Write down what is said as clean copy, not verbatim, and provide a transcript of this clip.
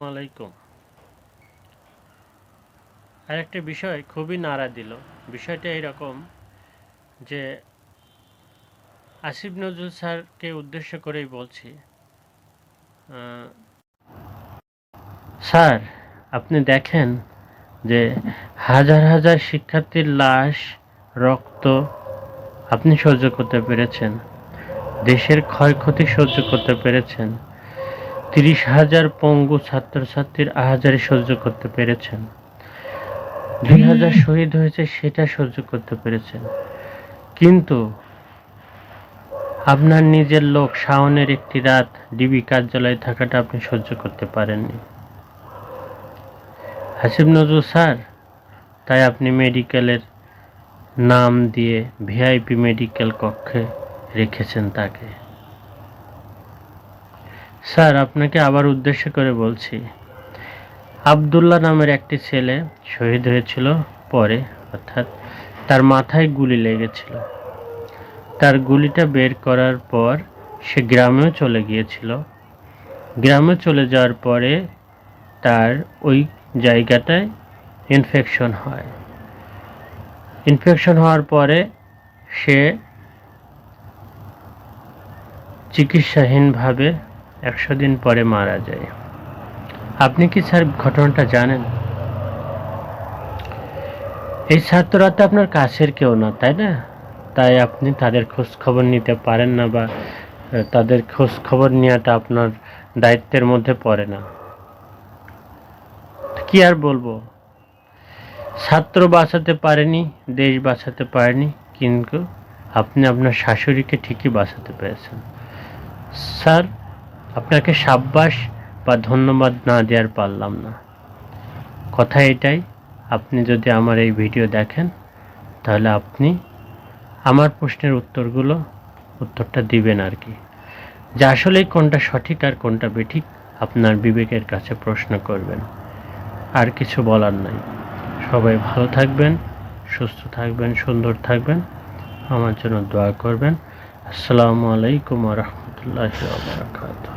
আলাইকুম। আরেকটা বিষয় খুবই নাড়া দিল। বিষয়টা এরকম যে আসিফ নজরুল স্যারকে উদ্দেশ্য করেই বলছি। স্যার, আপনি দেখেন যে হাজার হাজার শিক্ষার্থীর লাশ, রক্ত আপনি সহ্য করতে পেরেছেন, দেশের ক্ষয়ক্ষতি সহ্য করতে পেরেছেন, ৩০,০০০ পঙ্গু ছাত্রছাত্রীর আহাজারি সহ্য করতে পেরেছেন, ২,০০০ শহীদ হয়েছে সেটা সহ্য করতে পেরেছেন, কিন্তু আপনার নিজের লোক শাওনের একটি রাত ডিবি কার্যালয়ে থাকাটা আপনি সহ্য করতে পারেননি। আসিফ নজরুল স্যার, তাই আপনি মেডিকেলের নাম দিয়ে ভিআইপি মেডিকেল কক্ষে রেখেছেন তাকে। স্যার, আপনাকে আবার উদ্দেশ্য করে বলছি, আবদুল্লাহ নামের একটি ছেলে শহীদ হয়েছিল পরে, অর্থাৎ তার মাথায় গুলি লেগেছিল। তার গুলিটা বের করার পর সে গ্রামেও চলে গিয়েছিল। গ্রামে চলে যাওয়ার পরে তার ওই জায়গাটায় ইনফেকশন হয়। ইনফেকশন হওয়ার পরে সে চিকিৎসাহীনভাবে ১০০ দিন পরে মারা যায়। আপনি কি স্যার ঘটনাটা জানেন? এই ছাত্ররা তো আপনার কাছের কেউ না, তাই না? তাই আপনি তাদের খোঁজ খবর নিতে পারেন না, বা তাদের খোঁজ খবর নেওয়াটা আপনার দায়িত্বের মধ্যে পড়ে না। কি আর বলবো, ছাত্র বাঁচাতে পারেনি, দেশ বাঁচাতে পারেনি, কিন্তু আপনি আপনার শাশুড়িকে ঠিকই বাঁচাতে পেরেছেন। স্যার, আপনাকে সাব্বাস বা ধন্যবাদ না দেওয়ার পারলাম না। কথা এটাই, আপনি যদি আমার এই ভিডিও দেখেন তাহলে আপনি আমার প্রশ্নের উত্তরটা দিবেন আর কি, যে আসলে কোনটা সঠিক আর কোনটা বেঠিক আপনার বিবেকের কাছে প্রশ্ন করবেন। আর কিছু বলার নাই। সবাই ভালো থাকবেন, সুস্থ থাকবেন, সুন্দর থাকবেন, আমার জন্য দোয়া করবেন। আসসালামু আলাইকুম ওয়া রাহমাতুল্লাহি ওয়া বারাকাতুহু।